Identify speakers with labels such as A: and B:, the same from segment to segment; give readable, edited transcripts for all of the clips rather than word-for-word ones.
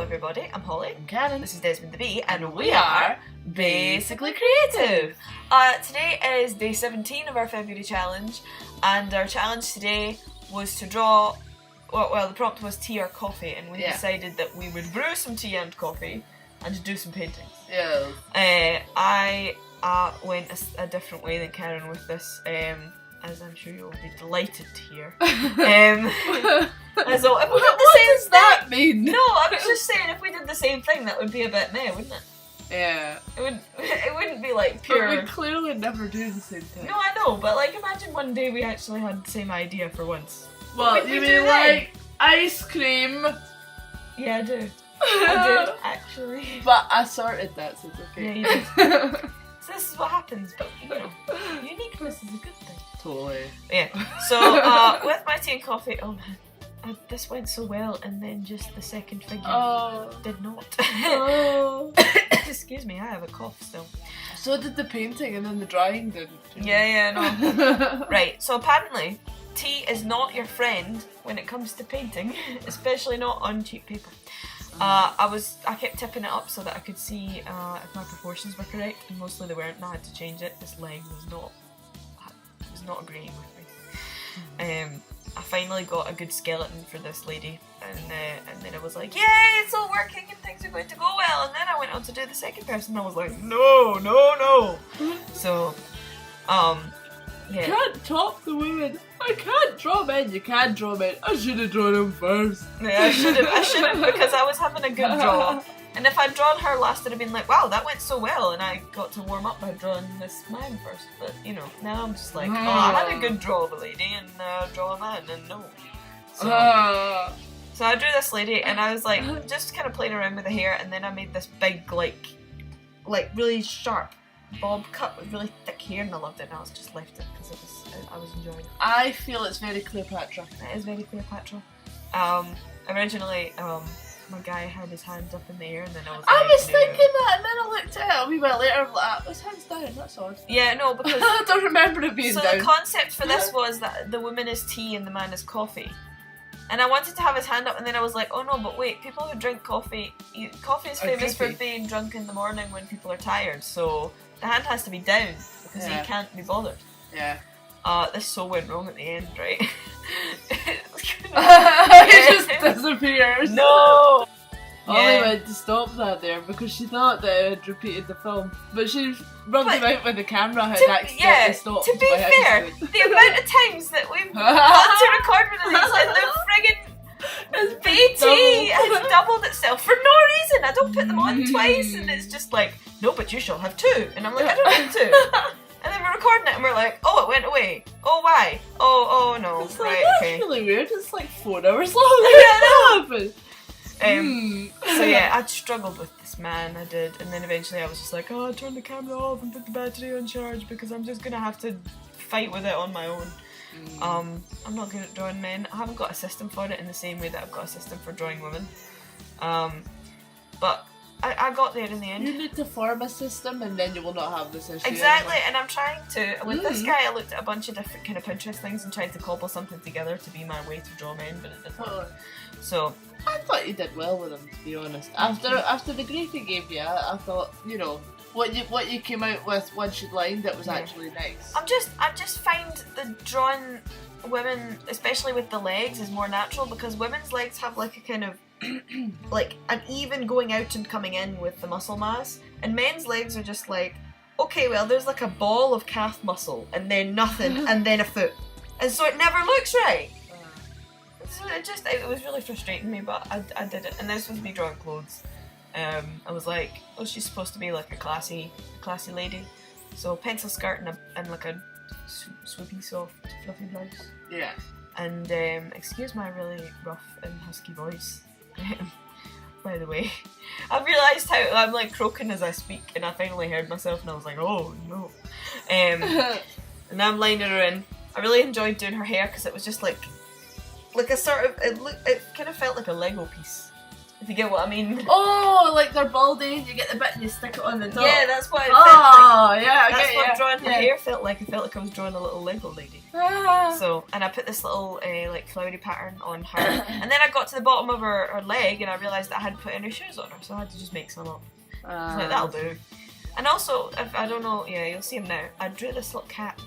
A: everybody, I'm Holly.
B: I'm Karen.
A: This is Desmond the Bee, and we are Basically Creative. Today is day 17 of our February challenge, and our challenge today was to draw, well the prompt was tea or coffee, and we decided that we would brew some tea and coffee and do some paintings.
B: Yeah.
A: I went a different way than Karen with this, as I'm sure you'll be delighted to hear. So if we did the same
B: does that mean?
A: No, I was just saying if we did the same thing, that would be a bit meh, wouldn't it?
B: Yeah.
A: It wouldn't be like pure.
B: But we clearly never do the same thing.
A: No, I know, but like imagine one day we actually had the same idea for once.
B: What, you mean like ice cream?
A: Yeah, I do. I did, actually.
B: But I sorted that, so it's okay.
A: Yeah, you did. So this is what happens, but you know, uniqueness is a good thing.
B: Totally.
A: Yeah. So with my tea and coffee, oh man. This went so well, and then just the second figure did not. Excuse me, I have a cough still.
B: So did the painting, and then the drawing didn't.
A: Yeah, no. Right, so apparently, tea is not your friend when it comes to painting, especially not on cheap paper. I kept tipping it up so that I could see if my proportions were correct, and mostly they weren't, and I had to change it. This leg was not agreeing with me. I finally got a good skeleton for this lady, and then I was like, yay, it's all working and things are going to go well, and then I went on to do the second person, and I was like, no. So, yeah.
B: You can't top the women. I can't draw men, you can't draw men. I should have drawn them first.
A: Yeah, I should have, because I was having a good draw. And if I'd drawn her last, I'd have been like, wow, that went so well, and I got to warm up by drawing this man first. But, you know, now I'm just like, I had a good draw of a lady, and draw a man, and no. So I drew this lady, and I was like, just kind of playing around with the hair, and then I made this big, like really sharp bob cut with really thick hair, and I loved it, and I was just left it, because I was enjoying it.
B: I feel it's very Cleopatra.
A: It is very Cleopatra. Originally, my guy had his hands up in the air, and then I was
B: thinking that, and then I looked at it a wee bit later, I'm like, his hand's down, that's odd.
A: Yeah, no, because
B: I don't remember it being
A: down. So the concept for this was that the woman is tea and the man is coffee. And I wanted to have his hand up, and then I was like, oh no, but wait, people who drink coffee is famous for being drunk in the morning when people are tired, so the hand has to be down, because he can't be bothered.
B: Yeah.
A: This so went wrong at the end, right?
B: It just disappears.
A: No!
B: Holly went to stop that there because she thought that it had repeated the film. But she rubbed him out when the camera had accidentally stopped.
A: To be fair, the amount of times that we've got to record with these, like the friggin' BT has doubled itself for no reason. I don't put them on twice, and it's just like, no, but you shall have two. And I'm like, I don't need two. And then we're recording it, and we're like, oh, it went away. Oh, why? Oh no.
B: It's like,
A: right,
B: that's
A: okay.
B: really weird. It's like 4 hours long. What happened?
A: So yeah, I struggled with this man, I did, and then eventually I was just like, oh, turn the camera off and put the battery on charge, because I'm just gonna have to fight with it on my own. I'm not good at drawing men. I haven't got a system for it in the same way that I've got a system for drawing women. But I got there in the end.
B: You need to form a system, and then you will not have this issue.
A: Exactly, and I'm trying to. With this guy, I looked at a bunch of different kind of Pinterest things and tried to cobble something together to be my way to draw men, but it didn't work. So
B: I thought you did well with him, to be honest. After the grief he gave you, I thought, you know, what you came out with once you'd lined it was actually nice. I
A: just find the drawing women, especially with the legs, is more natural, because women's legs have like a kind of like an even going out and coming in with the muscle mass, and men's legs are just like, okay, well, there's like a ball of calf muscle and then nothing and then a foot, and so it never looks right. So it was really frustrating me, but I did it. And this was me drawing clothes. I was like, oh, she's supposed to be like a classy lady, so pencil skirt and like a swoopy soft fluffy blouse.
B: Yeah.
A: And excuse my really rough and husky voice. By the way, I've realised how I'm like croaking as I speak, and I finally heard myself, and I was like, oh no. And I'm lining her in. I really enjoyed doing her hair, because it was just like a sort of, it kind of felt like a Lego piece. If you get what I mean.
B: Oh, like they're baldy, you get the bit and you stick it on the top.
A: Yeah, that's what it felt like.
B: Oh, yeah, I
A: That's
B: get
A: what
B: you.
A: drawing her
B: Yeah.
A: hair felt like. I felt like I was drawing a little Lego lady.
B: Ah.
A: So, and I put this little like cloudy pattern on her, and then I got to the bottom of her leg, and I realised that I hadn't put any shoes on her, so I had to just make some up. I was like, that'll do. And also, if I don't know, yeah, you'll see him now. I drew this little cat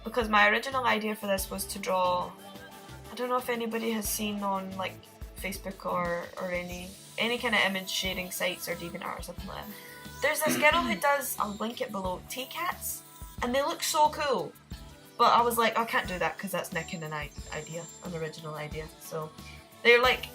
A: because my original idea for this was to draw. I don't know if anybody has seen on like Facebook or any kind of image sharing sites or DeviantArt or something like that. There's this girl who does, I'll link it below, tea cats, and they look so cool. But I was like, I can't do that because that's nicking an original idea. So they're like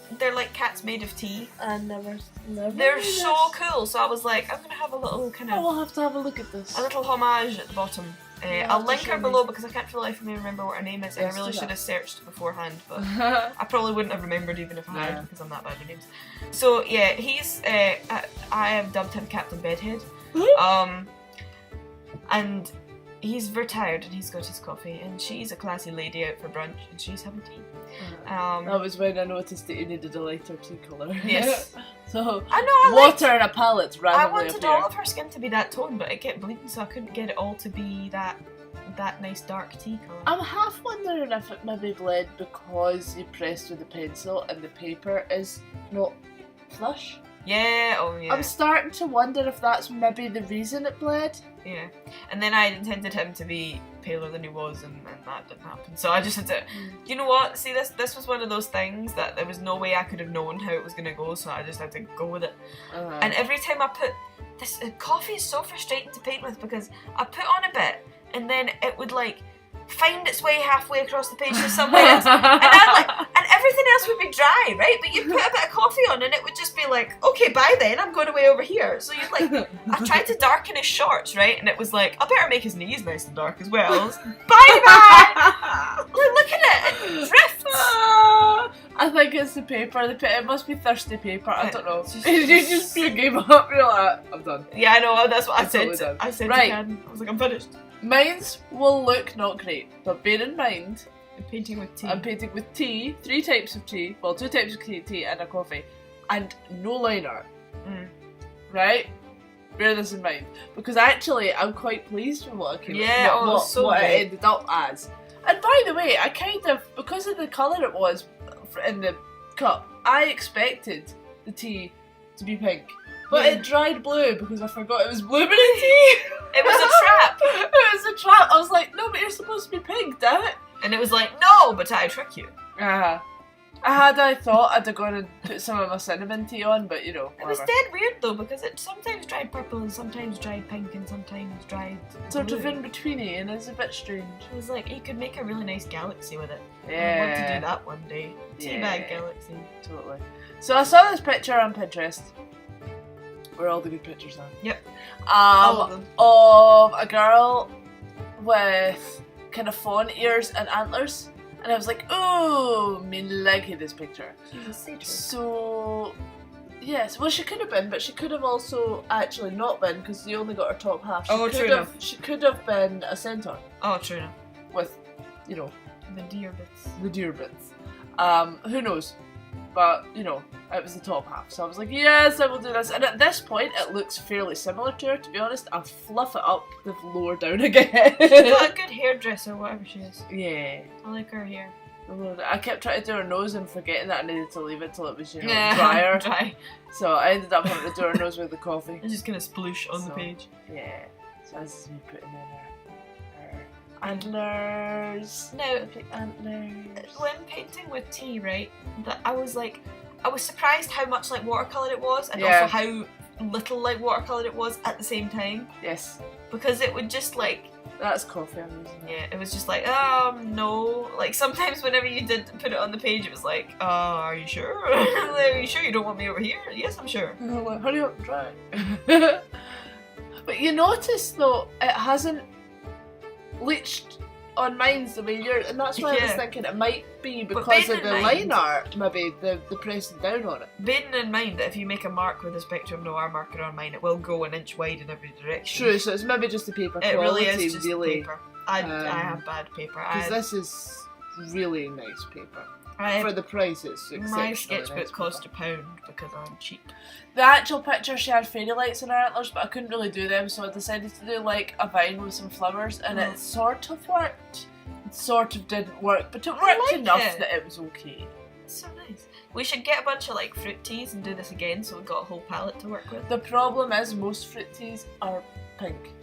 A: cats made of tea.
B: I never
A: They're so cool. So I was like, I'm gonna have a little kind
B: I
A: of
B: will have to have a look at this.
A: a little homage at the bottom. I'll link her
B: show
A: below
B: me.
A: because I can't for the life of me remember what her name is, and
B: Yes,
A: I really
B: do
A: should
B: that.
A: have searched beforehand, but I probably wouldn't have remembered even if I had
B: No.
A: because I'm that bad with names. So yeah, he's I have dubbed him Captain Bedhead, and he's retired and he's got his coffee, and she's a classy lady out for brunch and she's having tea.
B: That was when I noticed that you needed a lighter tea colour.
A: Yes.
B: So
A: I know.
B: water and a palette
A: I
B: randomly
A: wanted
B: appear.
A: all of her skin to be that tone, but it kept bleeding, so I couldn't get it all to be that nice dark tea colour.
B: I'm half wondering if it maybe bled because you pressed with a pencil and the paper is not flush.
A: Yeah, oh yeah.
B: I'm starting to wonder if that's maybe the reason it bled.
A: Yeah. And then I intended him to be paler than he was, and that didn't happen. So I just had to... You know what? See, this was one of those things that there was no way I could have known how it was going to go, so I just had to go with it. And every time I put... This coffee is so frustrating to paint with because I put on a bit, and then it would, like, find its way halfway across the page to somewhere else. And everything else would be dry, right? But you'd put a bit of coffee on and it would just be like, okay, bye then, I'm going away over here. So you'd like, I tried to darken his shorts, right? And it was like, I better make his knees nice and dark as well. Bye! Look at it, it drifts.
B: I think it's the paper. It must be thirsty paper. I don't know.
A: It's just-
B: you gave up. You're like, I'm done.
A: Yeah, I know, that's what
B: It's totally
A: I said.
B: done.
A: I said
B: Right.
A: to Ken, I was like, I'm finished.
B: Mine's will look not great, but bear in mind,
A: I'm painting with tea.
B: I'm painting with tea, 3 types of tea, well 2 types of tea and a coffee, and no line art. Right? Bear this in mind. Because actually, I'm quite pleased with what I came
A: Yeah,
B: what,
A: oh,
B: what,
A: so
B: what it
A: great.
B: ended up as. And by the way, I kind of, because of the colour it was in the cup, I expected the tea to be pink. But
A: Yeah.
B: it dried blue because I forgot it was blueberry tea.
A: It was a trap.
B: It was a trap. I was like, no, but you're supposed to be pink, damn it.
A: And it was like, no, but I trick you.
B: I thought I'd have gone and put some of my cinnamon tea on, but you know,
A: It was
B: whatever.
A: dead weird though, because it sometimes dried purple and sometimes dried pink and sometimes dried
B: Sort of
A: blue.
B: in betweeny, and it's a bit strange.
A: It was like, you could make a really nice galaxy with it.
B: Yeah.
A: I want to do that one day. Teabag
B: Yeah.
A: galaxy.
B: Totally. So I saw this picture on Pinterest, where all the good pictures are.
A: Yep. All of them.
B: Of a girl with kind of fawn ears and antlers, and I was like, oh, me like this picture.
A: She's a satyr.
B: So, yes, well, she could have been, but she could have also actually not been because you only got her top half. She
A: Oh,
B: could
A: true
B: have,
A: enough.
B: She could have been a centaur
A: Oh, true enough.
B: with, you know,
A: The deer bits.
B: the deer bits. Who knows? But, you know, it was the top half. So I was like, yes, I will do this. And at this point, it looks fairly similar to her, to be honest. I'll fluff it up the lower down again.
A: She's got a good hairdresser, whatever she is.
B: Yeah.
A: I like her hair.
B: I kept trying to do her nose and forgetting that I needed to leave it till it was, you know, drier.
A: Dry.
B: So I ended up having to do her nose with the coffee.
A: It's just gonna sploosh on the
B: So,
A: page.
B: Yeah. So this is me putting in her antlers.
A: Now,
B: Antlers.
A: when painting with tea, right, that I was surprised how much like watercolour it was, and
B: Yeah.
A: also how little like watercolour it was at the same time,
B: Yes.
A: because it would just like,
B: That's coffee I'm using.
A: yeah, it was just like, no, like sometimes whenever you did put it on the page, it was like, are you sure? Are you sure you don't want me over here? Yes, I'm sure.
B: Like, hurry up and try. But you notice though, it hasn't bleached on mine the way you're, and that's why I was
A: Yeah.
B: thinking it might be
A: But
B: because
A: bear
B: of
A: in
B: the
A: mind-
B: line art, maybe the pressing down on it.
A: Bearing in mind that if you make a mark with a Spectrum Noir marker on mine, it will go an inch wide in every direction.
B: True, so it's maybe just the paper
A: It
B: quality,
A: really is just
B: really.
A: paper. I
B: Um,
A: have bad paper.
B: Because this is really nice paper. For the price, it's
A: My
B: exceptionally
A: sketchbook
B: nice.
A: cost £1 because I'm cheap.
B: The actual picture, she had fairy lights in her antlers, but I couldn't really do them, so I decided to do like a vine with some flowers, and it sort of worked. It sort of didn't work, but it worked enough that it was okay.
A: It's so nice. We should get a bunch of like fruit teas and do this again, so we've got a whole palette to work with.
B: The problem is most fruit teas are pink,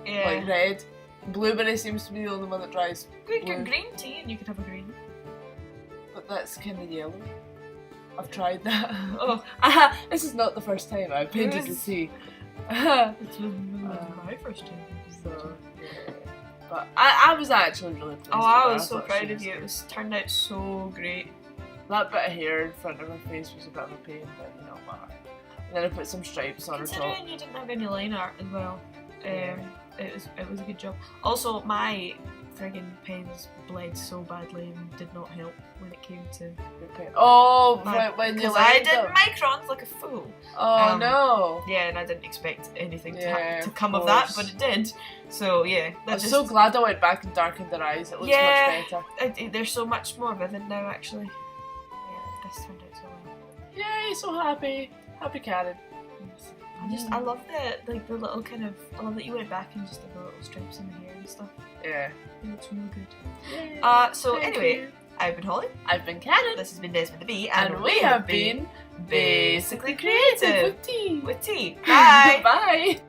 A: Yeah.
B: like red. Blueberry seems to be the only one that dries.
A: We could get green tea and you could have a green.
B: But that's kind of yellow. I've tried that.
A: Oh,
B: this is not the first time I've painted the tea.
A: It was my first time.
B: So, yeah. But I was actually really pleased.
A: Oh,
B: with
A: I
B: her.
A: was so
B: thought
A: proud
B: she
A: of you. It was turned out so great.
B: That bit of hair in front of her face was a bit of a pain, but you know what. And then I put some stripes on her top.
A: Considering you didn't have any line art as well, it was a good job. Also, my friggin' pens bled so badly and did not help when it came to
B: Oh, right, when you
A: because I
B: lined
A: did
B: them.
A: microns like a fool.
B: Oh no.
A: Yeah, and I didn't expect anything
B: Yeah,
A: to
B: of
A: come of that,
B: course.
A: but it did. So yeah,
B: I'm so glad I went back and darkened her eyes. It looks much better.
A: They're so much more vivid now, actually. Yeah, this turned out so well.
B: Yay, so happy. Happy Karen.
A: I love the little kind of. I love that you went back and just did the little stripes in the hair and stuff.
B: Yeah.
A: It looks really good.
B: Yay.
A: So
B: Thank
A: anyway,
B: you.
A: I've been Holly.
B: I've been Karen.
A: This has been Desmond the Bee,
B: And we have been
A: basically creative
B: with tea.
A: with tea. Bye.
B: Bye.